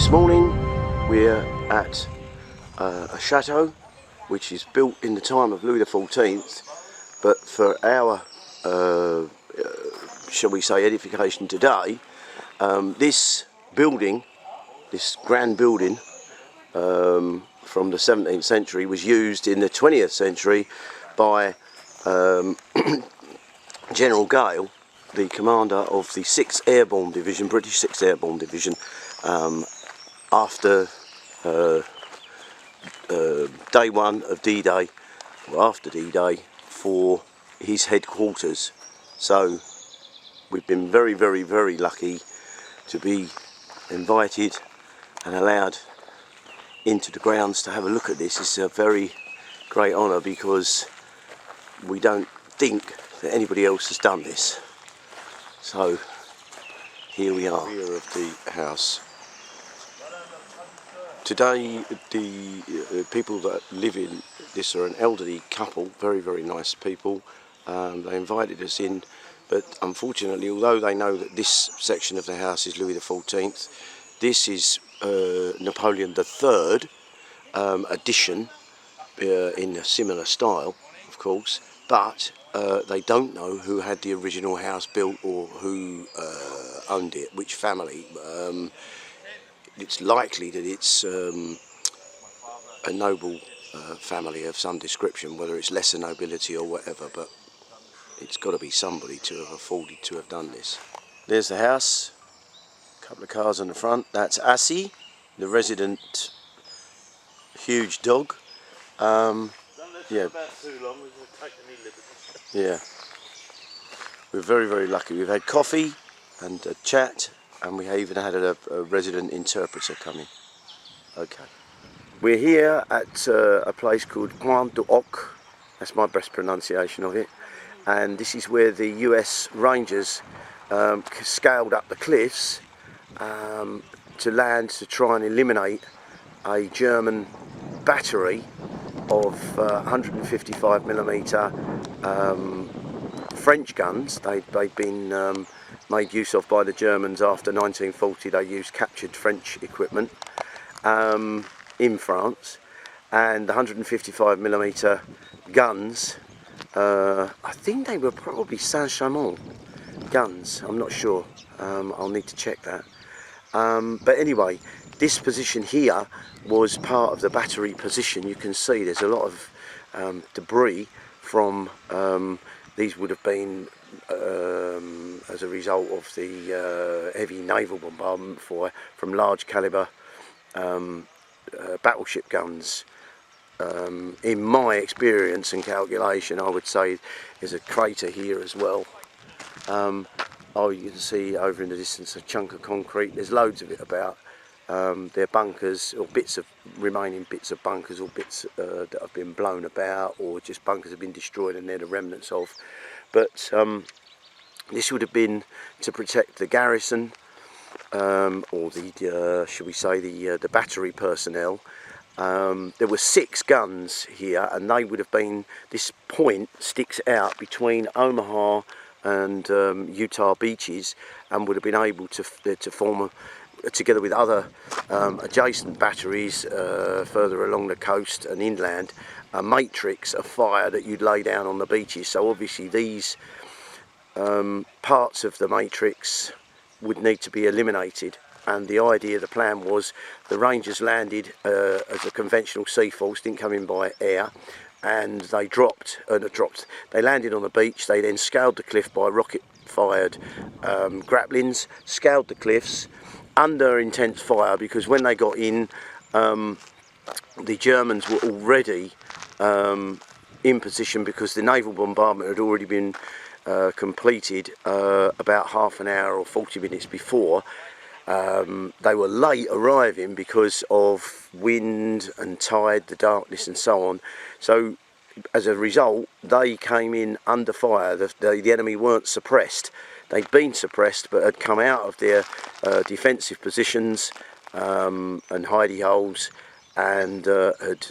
This morning we're at a chateau which is built in the time of Louis XIV, but for our shall we say edification today, this building, this grand building from the 17th century was used in the 20th century by General Gale, the commander of the 6th Airborne Division, British 6th Airborne Division, after day one of D-Day, or after D-Day, for his headquarters. So we've been very, very, very lucky to be invited and allowed into the grounds to have a look at this. It's a very great honour because we don't think that anybody else has done this. So here we are. Rear of the house. Today the people that live in this are an elderly couple, very, very nice people. They invited us in, but unfortunately, although they know that this section of the house is Louis XIV, this is Napoleon III edition, in a similar style, of course, but they don't know who had the original house built or who owned it, which family. It's likely that it's a noble family of some description, whether it's lesser nobility or whatever, but it's got to be somebody to have afforded to have done this. There's the house, a couple of cars on the front. That's Assie, the resident huge dog. Yeah. Yeah. We're very, very lucky. We've had coffee and a chat, and we even had a resident interpreter come in. Okay. We're here at a place called Pointe du Hoc. That's my best pronunciation of it. And this is where the US Rangers scaled up the cliffs to land to try and eliminate a German battery of 155mm French guns. They'd been made use of by the Germans after 1940. They used captured French equipment in France, and the 155mm guns, I think they were probably Saint-Chamond guns, I'm not sure, I'll need to check that. But anyway, this position here was part of the battery position. You can see there's a lot of debris from, these would have been as a result of the heavy naval bombardment from large calibre battleship guns. In my experience and calculation, I would say there's a crater here as well. Oh, you can see over in the distance a chunk of concrete. There's loads of it about. They're bunkers, or remaining bits of bunkers, or bits that have been blown about, or just bunkers have been destroyed and they're the remnants of. But this would have been to protect the garrison, or the shall we say the battery personnel. There were 6 guns here, and they would have been, this point sticks out between Omaha and Utah beaches, and would have been able to form together with other adjacent batteries further along the coast and inland, a matrix of fire that you'd lay down on the beaches. So obviously these parts of the matrix would need to be eliminated, and the idea, the plan was, the Rangers landed as a conventional sea force, didn't come in by air, and they they landed on the beach. They then scaled the cliff by rocket fired grapplings, scaled the cliffs under intense fire, because when they got in, the Germans were already in position, because the naval bombardment had already been completed about half an hour or 40 minutes before. They were late arriving because of wind and tide, the darkness and so on. So as a result, they came in under fire. The enemy weren't suppressed. They'd been suppressed, but had come out of their defensive positions and hidey holes, and had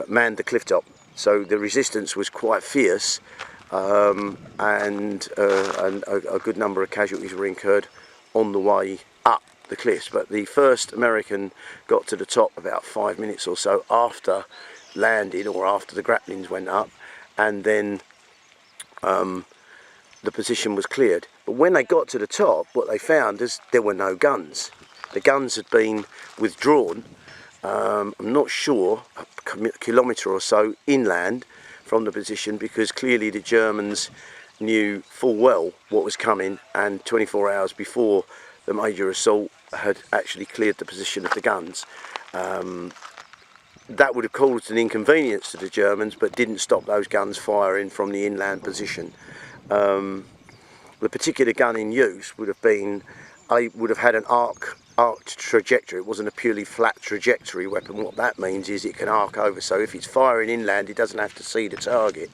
manned the cliff top. So the resistance was quite fierce, and a good number of casualties were incurred on the way up the cliffs. But the first American got to the top about 5 minutes or so after landing, or after the grapplings went up, and then the position was cleared. But when they got to the top, what they found is there were no guns. The guns had been withdrawn, I'm not sure, a kilometre or so inland from the position, because clearly the Germans knew full well what was coming, and 24 hours before the major assault had actually cleared the position of the guns. That would have caused an inconvenience to the Germans, but didn't stop those guns firing from the inland position. The particular gun in use would have had an arced trajectory. It wasn't a purely flat trajectory weapon. What that means is it can arc over, so if it's firing inland, it doesn't have to see the target,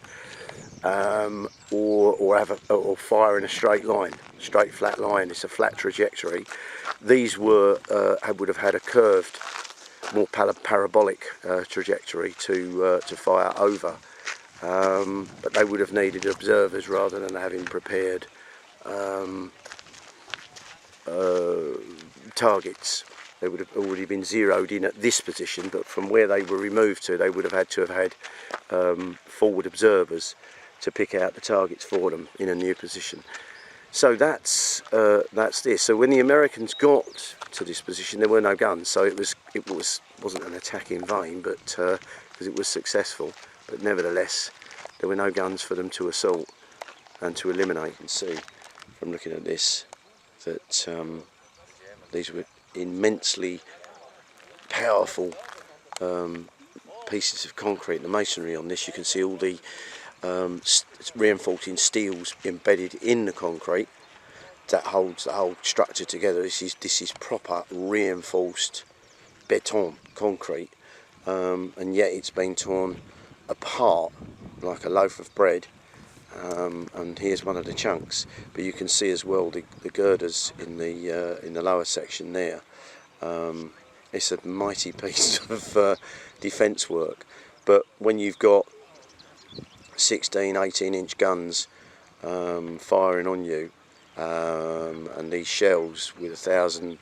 or fire in a straight line, straight flat line. It's a flat trajectory. These would have had a curved, more parabolic trajectory to fire over, but they would have needed observers rather than having prepared targets. They would have already been zeroed in at this position, but from where they were removed to, they would have had forward observers to pick out the targets for them in a new position. So that's this. So when the Americans got to this position, there were no guns. So it wasn't an attack in vain, but because it was successful. But nevertheless, there were no guns for them to assault and to eliminate. You can see from looking at this that these were immensely powerful pieces of concrete. The masonry on this, you can see all the reinforcing steels embedded in the concrete that holds the whole structure together. This is proper reinforced beton concrete, and yet it's been torn apart like a loaf of bread. And here's one of the chunks, but you can see as well the girders in the lower section there. It's a mighty piece of defence work, but when you've got 16, 18-inch guns firing on you, and these shells with 1,000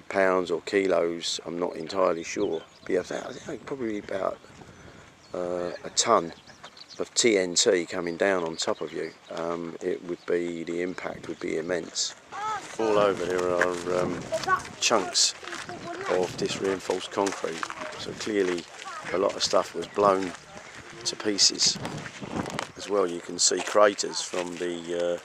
pounds or kilos, I'm not entirely sure, probably about a ton of TNT coming down on top of you, the impact would be immense. All over there are chunks of this reinforced concrete, so clearly a lot of stuff was blown to pieces. As well, you can see craters from the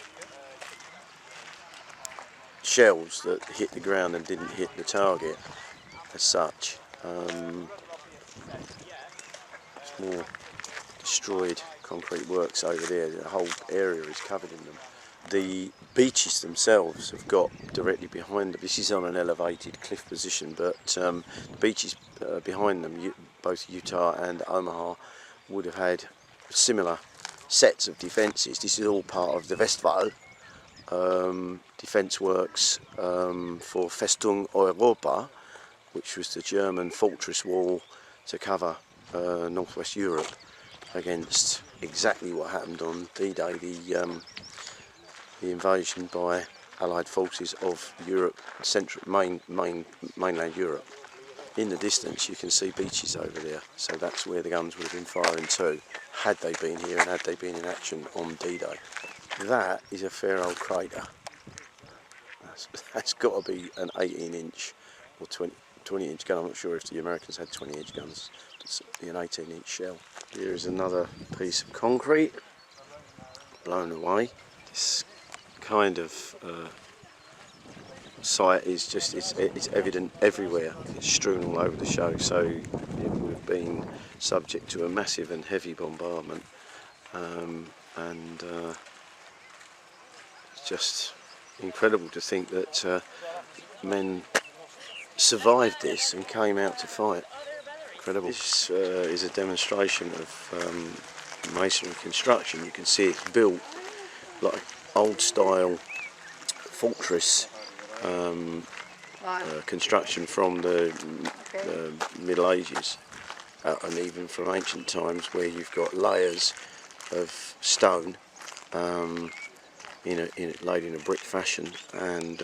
shells that hit the ground and didn't hit the target as such. It's more destroyed concrete works over there. The whole area is covered in them. The beaches themselves have got directly behind them. This is on an elevated cliff position, but the beaches behind them, both Utah and Omaha, would have had similar sets of defences. This is all part of the Westwall defence works for Festung Europa, which was the German fortress wall to cover northwest Europe against exactly what happened on D-Day, the invasion by Allied forces of Europe, mainland Europe. In the distance you can see beaches over there, so that's where the guns would have been firing to, had they been here and had they been in action on D-Day. That is a fair old crater. That's got to be an 18-inch or 20-inch gun. I'm not sure if the Americans had 20-inch guns. It's an 18-inch shell. Here is another piece of concrete blown away. This kind of site is just, it's evident everywhere. It's strewn all over the show, so it would have been subject to a massive and heavy bombardment, and it's just incredible to think that men survived this and came out to fight. Incredible. This is a demonstration of masonry construction. You can see it's built like old style fortress construction from the Middle Ages, and even from ancient times, where you've got layers of stone laid in a brick fashion, and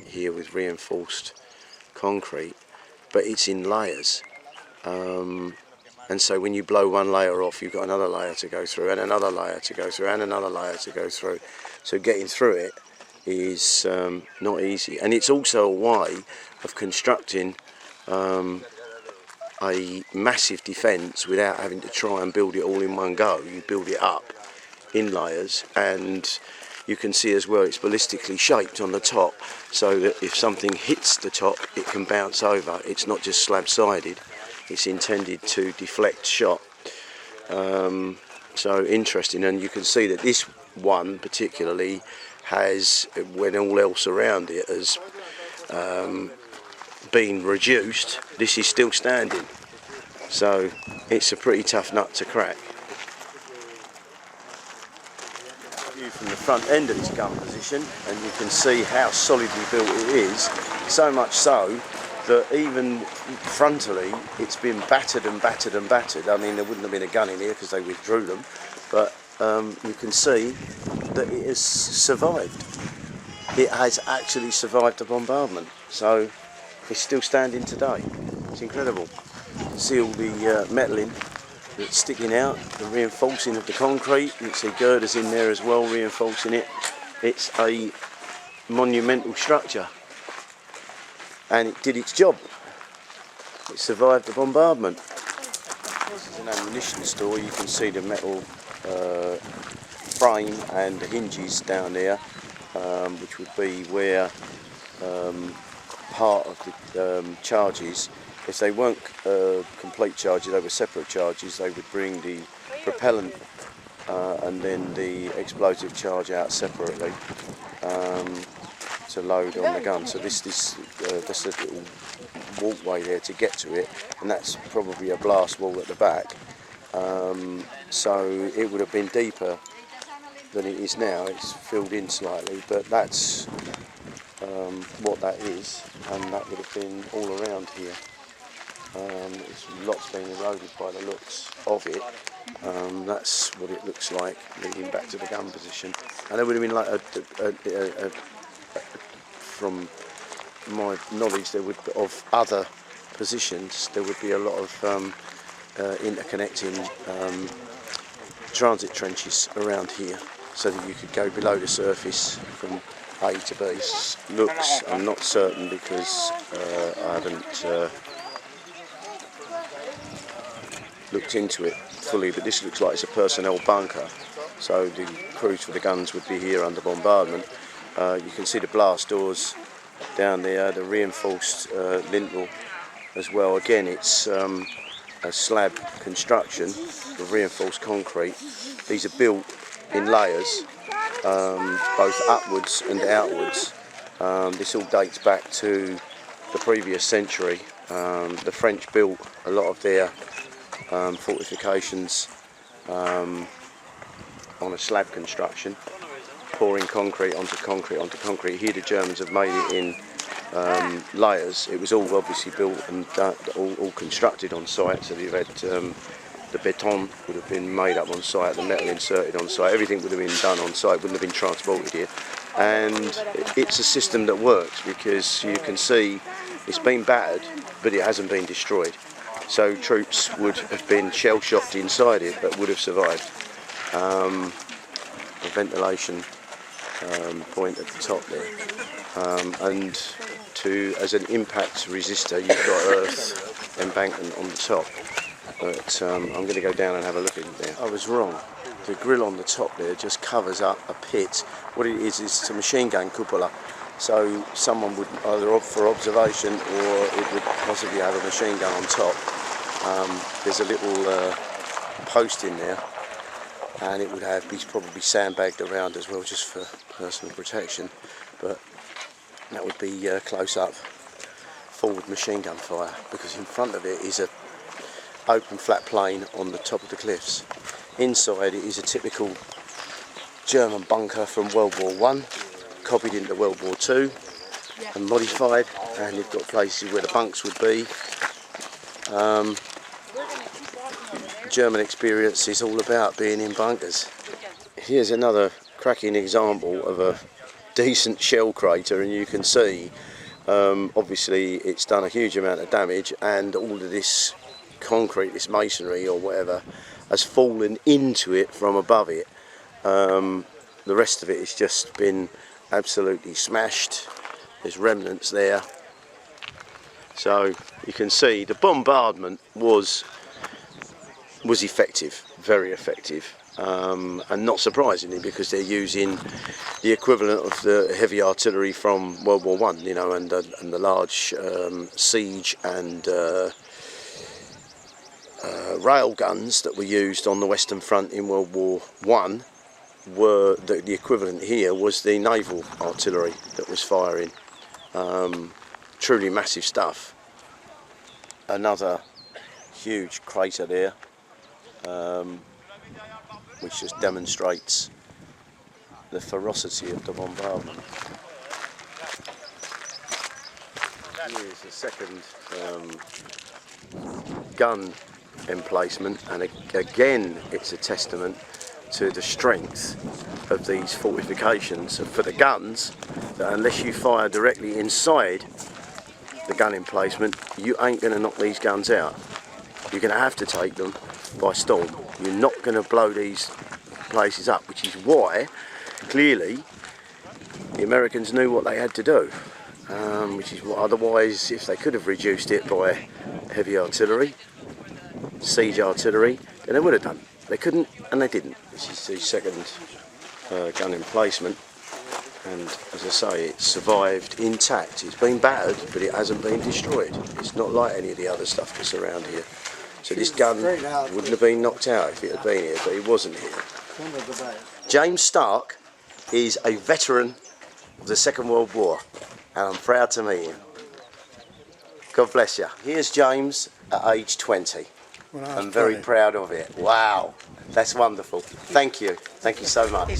here with reinforced concrete, but it's in layers. And so when you blow one layer off, you've got another layer to go through, and another layer to go through, and another layer to go through. So getting through it is not easy. And it's also a way of constructing a massive defence without having to try and build it all in one go. You build it up in layers, and you can see as well it's ballistically shaped on the top, so that if something hits the top, it can bounce over. It's not just slab-sided. It's intended to deflect shot. So interesting, and you can see that this one particularly has, when all else around it has been reduced, this is still standing. So it's a pretty tough nut to crack. View from the front end of this gun position, and you can see how solidly built it is, so much so that even frontally it's been battered and battered and battered. I mean, there wouldn't have been a gun in here because they withdrew them, but you can see that it has survived. It has actually survived the bombardment, so it's still standing today. It's incredible. You can see all the metalling that's sticking out, the reinforcing of the concrete. You can see girders in there as well, reinforcing it. It's a monumental structure, and it did its job. It survived the bombardment. This is an ammunition store. You can see the metal frame and the hinges down there, which would be where part of the charges, if they weren't complete charges, they were separate charges, they would bring the propellant and then the explosive charge out separately to load on the gun. So this a little walkway there to get to it, and that's probably a blast wall at the back. So it would have been deeper than it is now. It's filled in slightly, but that's what that is, and that would have been all around here. It's lots being eroded by the looks of it. That's what it looks like leading back to the gun position, and there would have been like from my knowledge, there would of other positions, there would be a lot of interconnecting transit trenches around here, so that you could go below the surface from A to B. Looks, I'm not certain because I haven't looked into it fully, but this looks like it's a personnel bunker, so the crews for the guns would be here under bombardment. You can see the blast doors down there, the reinforced lintel as well. Again, it's a slab construction of reinforced concrete. These are built in layers, both upwards and outwards. This all dates back to the previous century. The French built a lot of their fortifications on a slab construction, pouring concrete onto concrete onto concrete. Here the Germans have made it in layers. It was all obviously built and all constructed on site, so you've had the beton would have been made up on site, the metal inserted on site, everything would have been done on site, wouldn't have been transported here. And it's a system that works, because you can see it's been battered but it hasn't been destroyed. So troops would have been shell-shocked inside it but would have survived. A ventilation point at the top there, and as an impact resistor you've got earth embankment on the top, but I'm going to go down and have a look in there. I was wrong. The grill on the top there just covers up a pit. What it is it's a machine gun cupola, so someone would either opt for observation or it would possibly have a machine gun on top. There's a little post in there, and it would be probably sandbagged around as well, just for personal protection, but that would be close up forward machine gun fire, because in front of it is a open flat plain on the top of the cliffs. Inside it is a typical German bunker from World War I, copied into World War II and modified, and you've got places where the bunks would be. German experience is all about being in bunkers. Here's another cracking example of a decent shell crater, and you can see obviously it's done a huge amount of damage, and all of this concrete, this masonry or whatever, has fallen into it from above it. The rest of it has just been absolutely smashed. There's remnants there. So you can see the bombardment was effective, very effective, and not surprisingly, because they're using the equivalent of the heavy artillery from World War I, you know, and the large siege and rail guns that were used on the Western Front in World War I. Were the equivalent here was the naval artillery that was firing. Truly massive stuff. Another huge crater there, which just demonstrates the ferocity of the bombardment. Here's the second gun emplacement, and again it's a testament to the strength of these fortifications for the guns, that unless you fire directly inside the gun emplacement, you ain't going to knock these guns out. You're going to have to take them by storm. You're not going to blow these places up, which is why clearly the Americans knew what they had to do, which is what, otherwise, if they could have reduced it by heavy artillery, siege artillery, then they would have done. They couldn't, and they didn't. This is the second gun emplacement, and as I say, it's survived intact. It's been battered, but it hasn't been destroyed. It's not like any of the other stuff that's around here. So this gun wouldn't have been knocked out if it had been here, but it wasn't here. James Stark is a veteran of the Second World War, and I'm proud to meet him. God bless you. Here's James at age 20. I'm very proud of it. Wow, that's wonderful. Thank you. Thank you so much.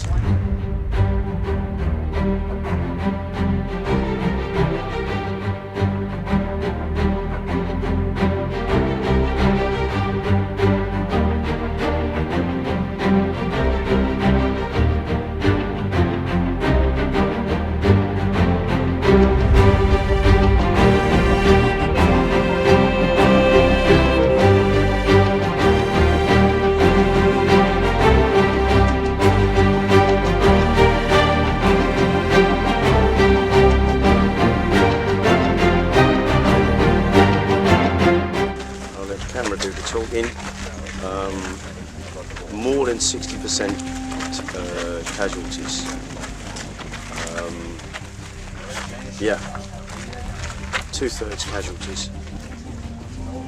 More than 60% casualties. Yeah, 2/3 casualties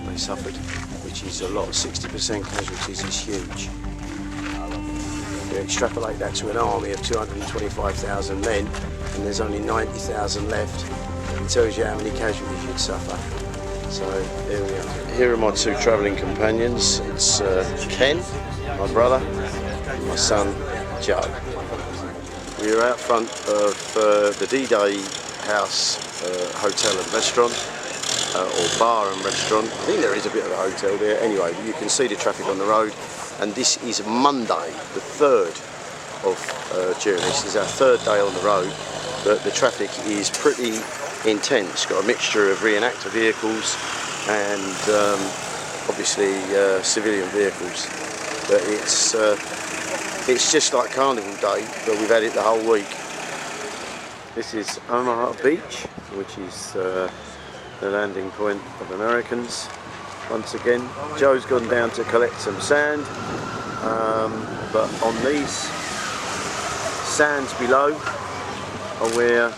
they suffered, which is a lot. 60% casualties is huge. You extrapolate that to an army of 225,000 men, and there's only 90,000 left. It tells you how many casualties you'd suffer. So there we are. Here are my two travelling companions. It's Ken, my brother, and my son Joe. We are out front of the D-Day House Hotel and Restaurant, or bar and restaurant. I think there is a bit of a hotel there. Anyway, you can see the traffic on the road, and this is Monday, the 3rd of June. This is our 3rd day on the road, but the traffic is pretty intense. Got a mixture of reenactor vehicles and obviously civilian vehicles, but it's just like Carnival Day, but we've had it the whole week. This is Omaha Beach, which is the landing point of Americans. Once again, Joe's gone down to collect some sand, but on these sands below are where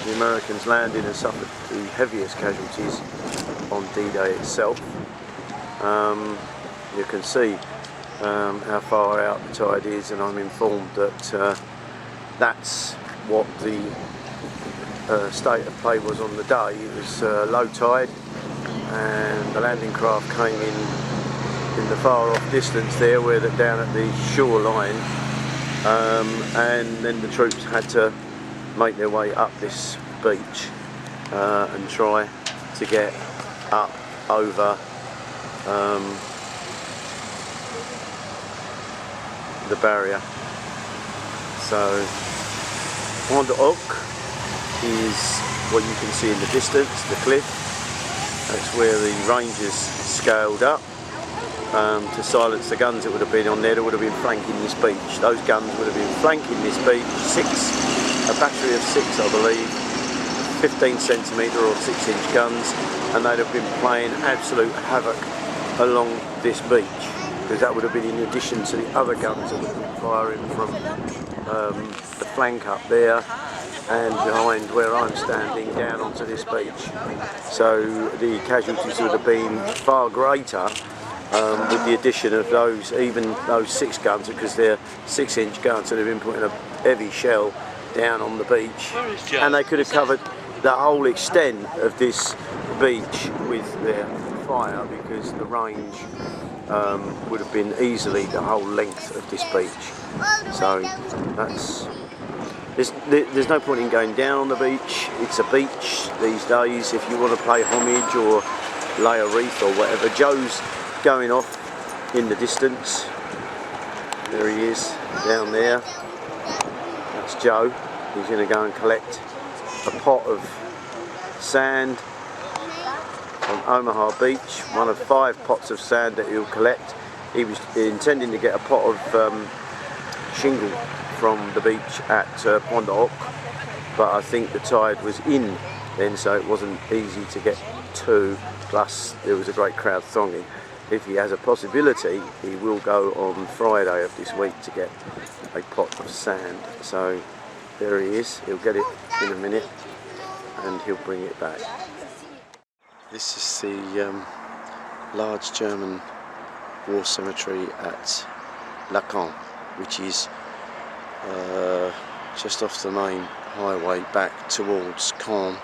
the Americans landed and suffered the heaviest casualties on D-Day itself. You can see how far out the tide is, and I'm informed that that's what the state of play was on the day. It was low tide, and the landing craft came in the far off distance there, where they're down at the shoreline, and then the troops had to make their way up this beach and try to get up over the barrier. So Pointe du Hoc is what you can see in the distance, the cliff. That's where the Rangers scaled up to silence the guns that would have been on there that would have been flanking this beach. Those guns would have been flanking this beach, a battery of 6 I believe, 15cm or 6-inch guns, and they'd have been playing absolute havoc along this beach, because that would have been in addition to the other guns that would have been firing from the flank up there and behind where I'm standing down onto this beach. So the casualties would have been far greater with the addition of even those 6 guns, because they're 6-inch guns that have been putting a heavy shell down on the beach, and they could have covered the whole extent of this beach with their fire, because the range would have been easily the whole length of this beach. So there's no point in going down on the beach. It's a beach these days. If you want to play homage or lay a wreath or whatever. Joe's going off in the distance. There he is, down there. That's Joe. He's going to go and collect a pot of sand on Omaha Beach, one of 5 pots of sand that he'll collect. He was intending to get a pot of shingle from the beach at Pointe du Hoc, but I think the tide was in then, so it wasn't easy to get to, plus there was a great crowd thronging. If he has a possibility, he will go on Friday of this week to get a pot of sand. So there he is, he'll get it in a minute and he'll bring it back. This is the large German war cemetery at Cambe, which is just off the main highway back towards Cambe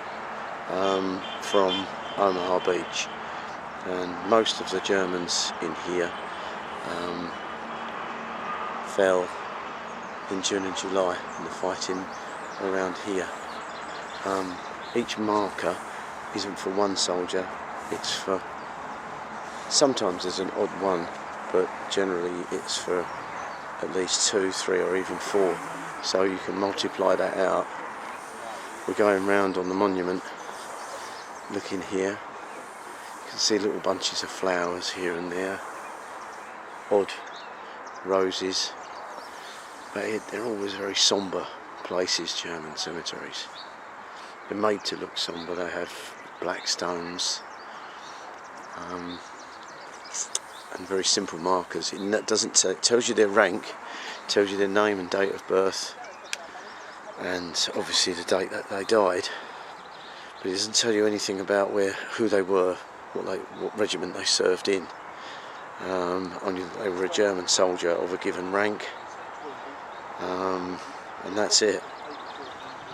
from Omaha Beach. And most of the Germans in here fell in June and July in the fighting around here. Each marker isn't for one soldier, it's for, sometimes there's an odd one, but generally it's for at least 2, 3 or even 4, so you can multiply that out. We're going round on the monument, looking here. You can see little bunches of flowers here and there, odd roses, but they're always very sombre places, German cemeteries. They're made to look sombre. They have black stones and very simple markers. It doesn't it tells you their rank, tells you their name and date of birth, and obviously the date that they died, but it doesn't tell you anything about who they were, what regiment they served in. Only they were a German soldier of a given rank, and that's it.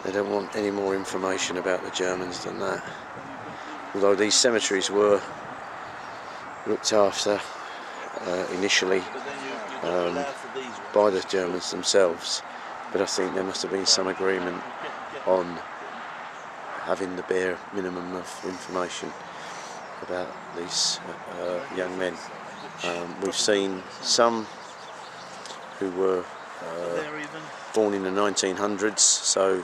They don't want any more information about the Germans than that. Although these cemeteries were looked after initially by the Germans themselves, but I think there must have been some agreement on having the bare minimum of information about these young men. We've seen some who were born in the 1900s, so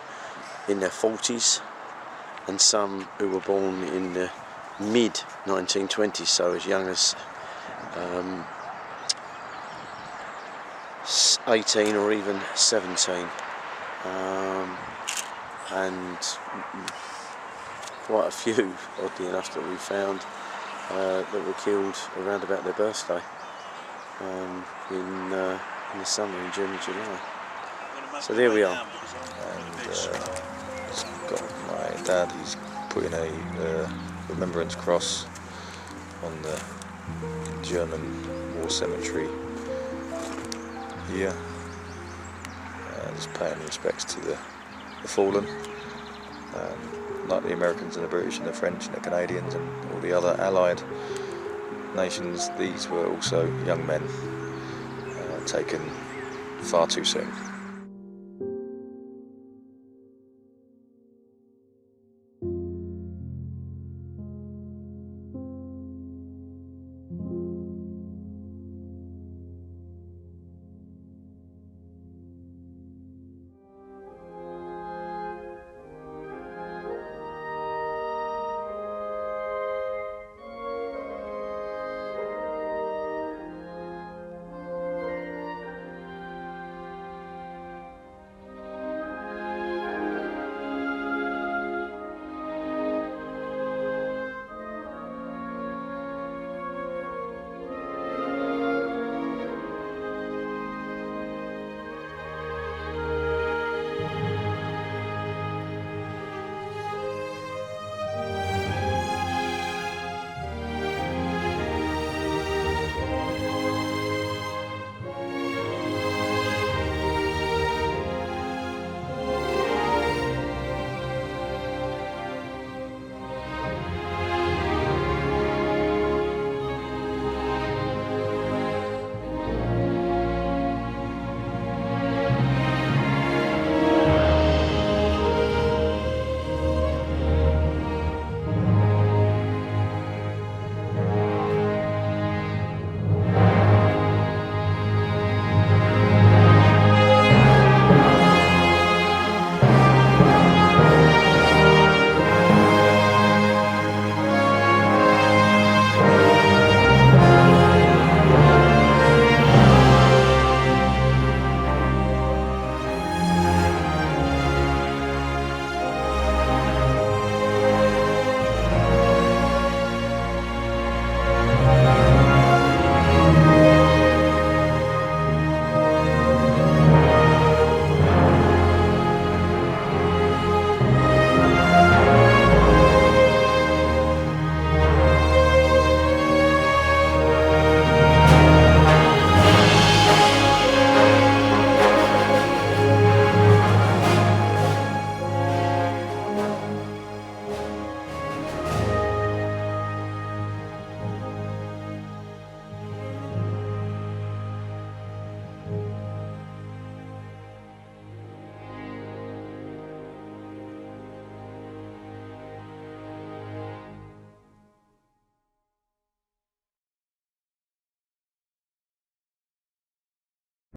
in their 40s, and some who were born in the mid-1920s, so as young as 18 or even 17, and quite a few, oddly enough, that we found that were killed around about their birthday in the summer, in June and July. So there we are. And got my dad, he's putting a remembrance cross on the German war cemetery here, just paying respects to the fallen, like the Americans and the British and the French and the Canadians and all the other allied nations. These were also young men taken far too soon.